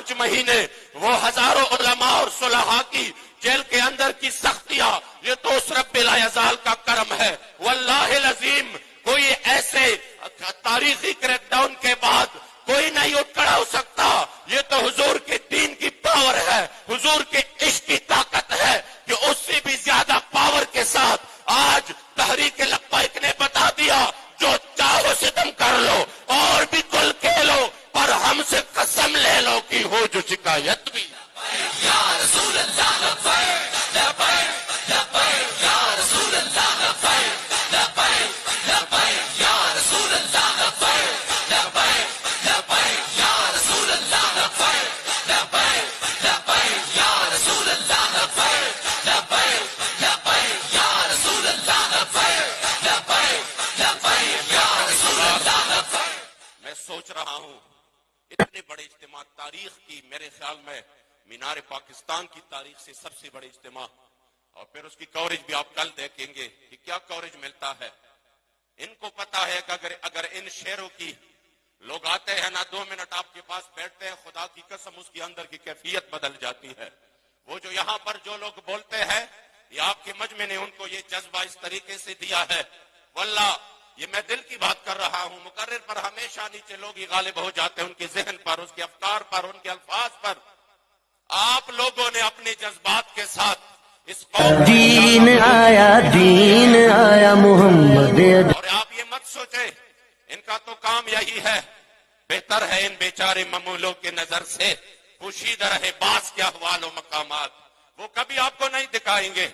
5 مہینے وہ ہزاروں علماء اور صلحاء کی جیل کے اندر کی سختیاں، یہ تو اس رب العزال کا کرم ہے۔ واللہ العظیم کوئی ایسے تاریخی کریک ڈاؤن کے بعد کوئی نہیں اٹھ کھڑا ہو سکتا۔ یہ تو حضور کے دین کی پاور ہے، حضور کے عشق کی طاقت ہے کہ اس سے بھی زیادہ پاور کے ساتھ آج تحریک لبیک نے بتا دیا جو چاہو ستم کر لو اور بھی کل کھیلو، پر ہم سے قسم لے لو کہ ہو جو شکایت بھی۔ یا رسول اللہ لبیک لبیک لبیک یا رسول اللہ لبیک لبیک لبیک یا رسول اللہ لبیک لبیک لبیک یا رسول اللہ لبیک لبیک لبیک یا رسول اللہ لبیک لبیک لبیک یا رسول اللہ لبیک لبیک لبیک یا رسول اللہ لبیک۔ میں سوچ رہا ہوں اتنے بڑے اجتماع تاریخ کی، میرے خیال میں مینار پاکستان کی تاریخ سے سب سے بڑے اجتماع، اور پھر اس کی کوریج بھی آپ کل دیکھیں گے کہ کیا کوریج ملتا ہے۔ ان کو پتا ہے کہ اگر ان شعروں کی لوگ آتے ہیں نا 2 منٹ آپ کے پاس بیٹھتے ہیں، خدا کی قسم اس کے اندر کی کیفیت بدل جاتی ہے۔ وہ جو یہاں پر جو لوگ بولتے ہیں یہ آپ کے مجمع نے ان کو یہ جذبہ اس طریقے سے دیا ہے۔ واللہ یہ میں دل کی بات کر رہا ہوں، مقرر پر ہمیشہ نیچے لوگ ہی غالب ہو جاتے ہیں، ان کے ذہن پر، اس کے افکار پر، ان کے الفاظ پر۔ آپ لوگوں نے اپنے جذبات کے ساتھ اس قوم دین آیا محمد۔ اور آپ یہ مت سوچیں ان کا تو کام یہی ہے، بہتر ہے ان بیچارے ممولوں کے نظر سے پوشیدہ رہے باس کے احوال و مقامات۔ وہ کبھی آپ کو نہیں دکھائیں گے،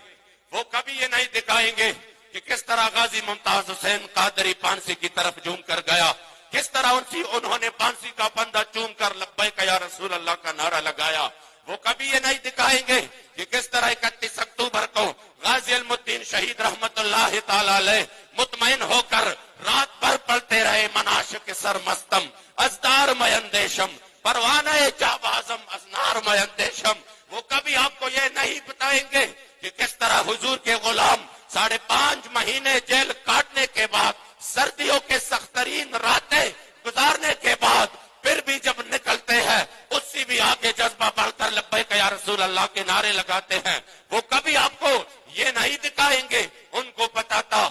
وہ کبھی یہ نہیں دکھائیں گے کہ کس طرح غازی ممتاز حسین قادری پانسی کی طرف جھوم کر گیا، کس طرح انہوں نے پانسی کا پندہ چوم کر لبیک یا رسول اللہ کا نعرہ لگایا۔ وہ کبھی یہ نہیں دکھائیں گے کہ کس طرح 31 اکتوبر کو غازی علم الدین شہید رحمت اللہ تعالی علیہ مطمئن ہو کر رات بھر پڑھتے رہے مناشق سرمستم ازدار میں اندیشم پروانہ جابازم ازنار میں اندیشم۔ وہ کبھی آپ کو یہ نہیں بتائیں گے کہ کس طرح حضور کے غلام 5.5 مہینے جیل کاٹنے کے بعد، سردیوں کے سخت ترین راتیں گزارنے کے بعد پھر بھی جب نکلتے ہیں اس سے بھی آگے جذبہ بڑھ کر لبیک یا رسول اللہ کے نعرے لگاتے ہیں۔ وہ کبھی آپ کو یہ نہیں دکھائیں گے، ان کو پتا تھا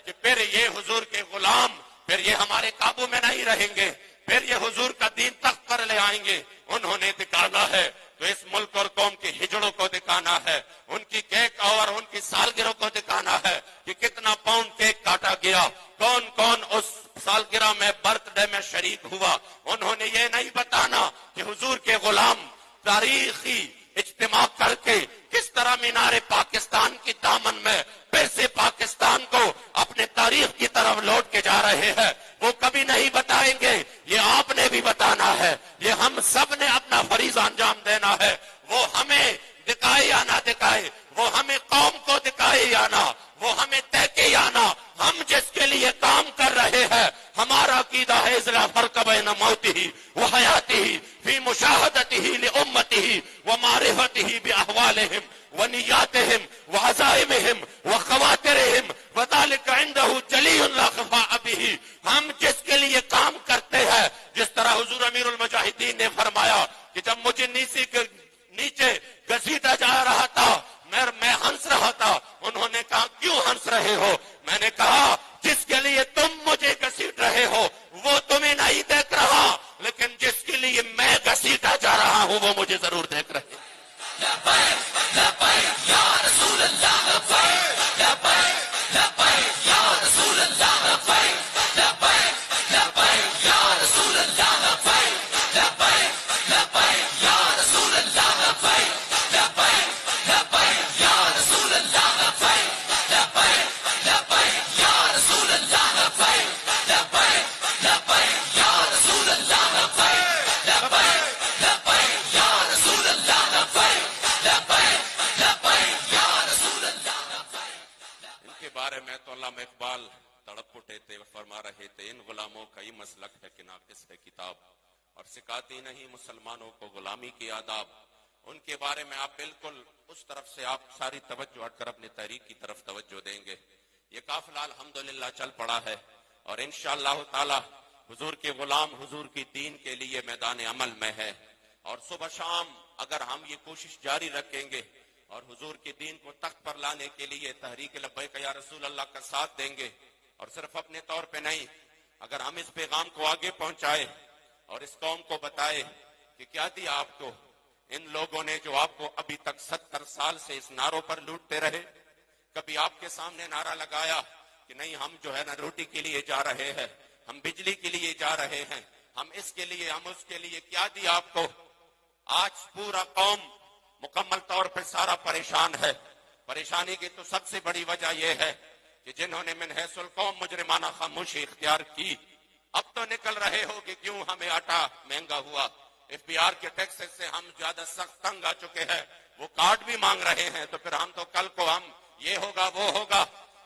کہ پھر یہ حضور کے غلام پھر یہ ہمارے قابو میں نہیں رہیں گے، پھر یہ حضور کا دین تخت پر لے آئیں گے۔ انہوں نے دکھانا ہے تو اس ملک اور قوم کے ہجڑوں کو دکھانا ہے، ان کی کیک اور ان کی سالگرہ کو دکھانا ہے کہ کتنا پاؤنڈ کیک کاٹا گیا، کون کون اس سالگرہ میں برتھ ڈے میں شریک ہوا۔ انہوں نے یہ نہیں بتانا کہ حضور کے غلام تاریخی اجتماع کر کے کس طرح مینار پاکستان کی دامن میں پھر سے پاکستان کو اپنے تاریخ کی طرف لوٹ کے جا رہے ہیں۔ وہ کبھی نہیں بتائیں گے، یہ آپ نے بھی بتانا ہے، یہ ہم سب نے اپنا فریضہ انجام دینا ہے۔ وہ ہمیں دکھائے یا نہ دکھائے، وہ ہمیں قوم کو دکھائے یا نہ، وہ ہمیں تحقے یا نہ، ہم جس کے لیے کام کر رہے ہیں ہمارا عقیدہ ہے لا فرق بین موتہ و حیاتہ فی مشاہدتہ لامتہ و معرفتہ باحوالہم و نیاتہم و عزائمہم و خواترہم وذلک عندہ جلی لا خفاء بہ۔ ہم جس کے لیے کام کرتے ہیں، جس طرح حضور امیر المجاہدین نے فرمایا کہ جب مجھے نیچے گھسیٹا جا رہا تھا میں ہنس رہا تھا، انہوں نے کہا کیوں ہنس رہے ہو؟ میں نے کہا جس کے لیے تم مجھے گھسیٹ رہے ہو وہ تمہیں نہیں دیکھ رہا، لیکن جس کے لیے میں گھسیٹا جا رہا ہوں وہ مجھے ضرور دیکھ رہے۔ لبیک لبیک یا رسول اللہ لبیک لبیک لبیک یا رسول اللہ لبیک لبیک لبیک یا رسول اللہ لبیک لبیک لبیک یا رسول اللہ لبیک لبیک لبیک یا رسول اللہ لبیک لبیک لبیک یا رسول اللہ لبیک لبیک لبیک یا رسول اللہ لبیک لبیک لبیک یا رسول اللہ لبیک لبیک لبیک یا رسول اللہ لبیک۔ ان کے بارے میں تو علامہ اقبال تڑپ اٹھے تھے، فرما رہے تھے ان غلاموں کا یہ مسلک ہے کہ ناقص ہے کتاب اور سکھاتی نہیں مسلمانوں کو غلامی کی آداب۔ ان کے بارے میں آپ بالکل اس طرف سے آپ ساری توجہ ہٹ کر اپنے تحریک کی طرف توجہ دیں گے۔ یہ قافلہ الحمدللہ چل پڑا ہے اور انشاءاللہ تعالی حضور کے غلام حضور کی دین کے لیے میدان عمل میں ہے، اور صبح شام اگر ہم یہ کوشش جاری رکھیں گے اور حضور کے دین کو تخت پر لانے کے لیے تحریک لبیک یا رسول اللہ کا ساتھ دیں گے، اور صرف اپنے طور پہ نہیں، اگر ہم اس پیغام کو آگے پہنچائے اور اس قوم کو بتائے کہ کیا دیا آپ کو ان لوگوں نے جو آپ کو ابھی تک 70 سال سے اس نعروں پر لوٹتے رہے، کبھی آپ کے سامنے نعرہ لگایا کہ نہیں ہم جو ہے نا روٹی کے لیے جا رہے ہیں، ہم بجلی کے لیے جا رہے ہیں، ہم اس کے لیے ہم اس کے لیے، کیا دیا آپ کو؟ آج پورا قوم مکمل طور پر سارا پریشان ہے۔ پریشانی کی تو سب سے بڑی وجہ یہ ہے کہ جنہوں نے من حیث القوم مجرمانہ خاموشی اختیار کی، اب تو نکل رہے ہو کہ کیوں ہمیں آٹا مہنگا ہوا، ایف بی آر کے ٹیکسز سے ہم زیادہ سخت تنگ آ چکے ہیں، وہ کارڈ بھی مانگ رہے ہیں، تو پھر ہم تو کل کو ہم یہ ہوگا وہ ہوگا۔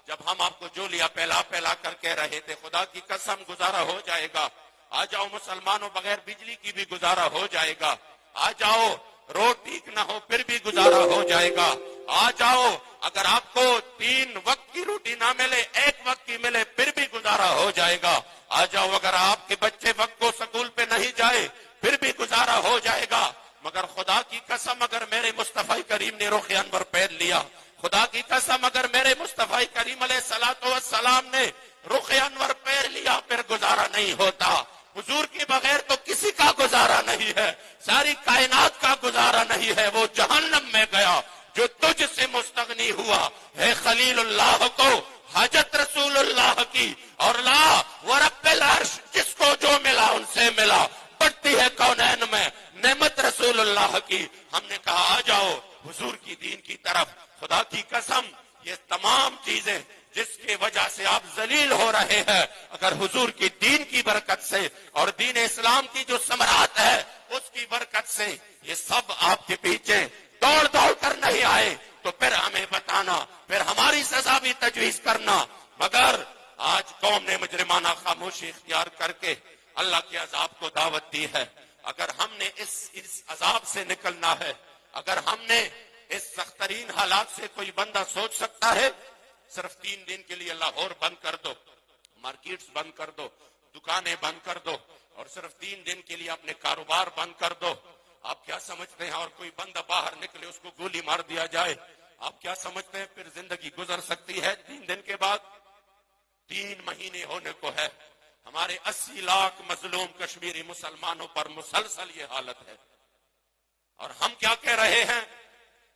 جب ہم آپ کو جو لیا پہلا پہلا کر کے رہے تھے خدا کی قسم گزارا ہو جائے گا، آ جاؤ مسلمانوں بغیر بجلی کی بھی گزارا ہو جائے گا، آ جاؤ روڈ ٹھیک نہ ہو پھر بھی گزارا ہو جائے گا، آ جاؤ اگر آپ کو 3 وقت کی روٹی نہ ملے 1 وقت کی ملے پھر بھی گزارا ہو جائے گا، آ جاؤ اگر آپ کے بچے وقت کو سکول پہ نہیں جائے پھر بھی گزارا ہو جائے گا، مگر خدا کی قسم اگر میرے مصطفی کریم نے رخ انور پہن لیا، خدا کی قسم اگر میرے مصطفی کریم علیہ الصلوۃ والسلام نے رخ انور پہن لیا پھر گزارا نہیں ہوتا۔ حضور کے بغیر تو کسی کا گزارا نہیں ہے، ساری کائنات کا گزارا نہیں ہے۔ وہ جہنم میں گیا جو تجھ سے مستغنی ہوا ہے خلیل اللہ کو حاجت رسول اللہ کی، اور لا ورب العرش جس کو جو ملا ان سے ملا، بڑھتی ہے کونین میں نعمت رسول اللہ کی۔ ہم نے کہا آ جاؤ حضور کی دین کی طرف، خدا کی قسم یہ تمام چیزیں جس کی وجہ سے آپ ذلیل ہو رہے ہیں، اگر حضور کی دین کی برکت سے اور دین اسلام کی جو ثمرات ہے اس کی برکت سے یہ سب آپ کے پیچھے دوڑ دوڑ کر نہیں آئے تو پھر ہمیں بتانا، پھر ہماری سزا بھی تجویز کرنا۔ مگر آج قوم نے مجرمانہ خاموشی اختیار کر کے اللہ کے عذاب کو دعوت دی ہے۔ اگر ہم نے اس عذاب سے نکلنا ہے، اگر ہم نے اس سخت ترین حالات سے کوئی بندہ سوچ سکتا ہے، صرف 3 دن کے لیے لاہور بند کر دو، مارکیٹس بند کر دو، دکانیں بند کر دو، اور صرف 3 دن کے لیے اپنے کاروبار بند کر دو۔ آپ کیا سمجھتے ہیں اور کوئی بندہ باہر نکلے اس کو گولی مار دیا جائے، آپ کیا سمجھتے ہیں پھر زندگی گزر سکتی ہے 3 دن کے بعد؟ 3 مہینے ہونے کو ہے، ہمارے 80 لاکھ مظلوم کشمیری مسلمانوں پر مسلسل یہ حالت ہے، اور ہم کیا کہہ رہے ہیں؟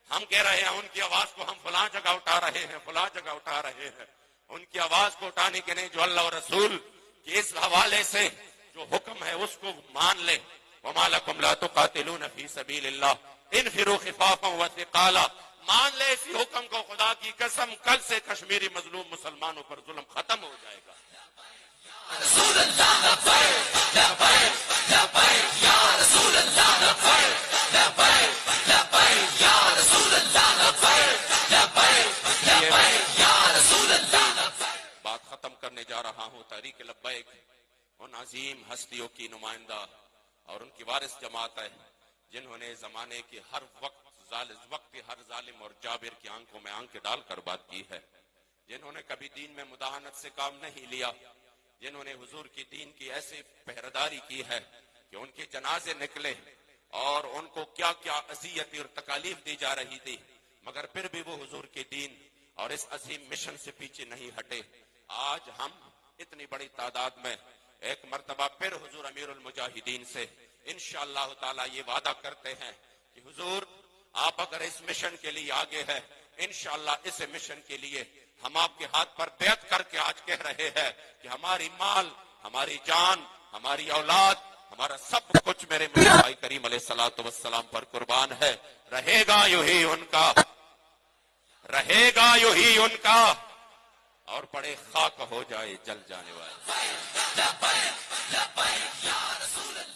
ہم کہہ رہے ہیں ان کی آواز کو ہم فلاں جگہ اٹھا رہے ہیں، فلاں جگہ اٹھا رہے ہیں، ان کی آواز کو اٹھانے کے نہیں، جو اللہ اور رسول کے اس حوالے سے جو حکم ہے اس کو مان لیں۔ وَمَا لَكُمْ لَا تُقَاتِلُونَ فِي سَبِيلِ اللَّهِ انفروا خفافا وثقالا، مان لے اسی حکم کو، خدا کی قسم کل سے کشمیری مظلوم مسلمانوں پر ظلم ختم ہو جائے گا۔ رسول اللہ لبیک لبیک لبیک یا رسول اللہ لبیک لبیک لبیک یا رسول اللہ لبیک لبیک لبیک یا رسول اللہ لبیک۔ بات ختم کرنے جا رہا ہوں۔ تحریک لبیک ان عظیم ہستیوں کی نمائندہ اور ان کی وارث جماعت ہے جنہوں نے زمانے کی ہر وقت ہر ظالم اور جابر کی آنکھوں میں آنکھ ڈال کر بات کی ہے، جنہوں نے کبھی دین میں مداہنت سے کام نہیں لیا، جنہوں نے حضور کی دین کی ایسی پہرداری کی ہے کہ ان کے جنازے نکلے اور ان کو کیا کیا اذیت اور تکالیف دی جا رہی تھی، مگر پھر بھی وہ حضور کے دین اور اس عظیم مشن سے پیچھے نہیں ہٹے۔ آج ہم اتنی بڑی تعداد میں ایک مرتبہ پھر حضور امیر المجاہدین سے انشاءاللہ تعالی یہ وعدہ کرتے ہیں کہ حضور آپ اگر اس مشن کے لیے آگے ہیں، انشاءاللہ اس مشن کے لیے ہم آپ کے ہاتھ پر بیعت کر کے آج کہہ رہے ہیں کہ ہماری مال، ہماری جان، ہماری اولاد، ہمارا سب کچھ میرے مصطفی کریم علیہ الصلوۃ والسلام پر قربان ہے۔ رہے گا یوں ہی ان کا، رہے گا یوں ہی ان کا، اور پڑے خاک ہو جائے جل جانے والے۔ لبیک لبیک یا رسول اللہ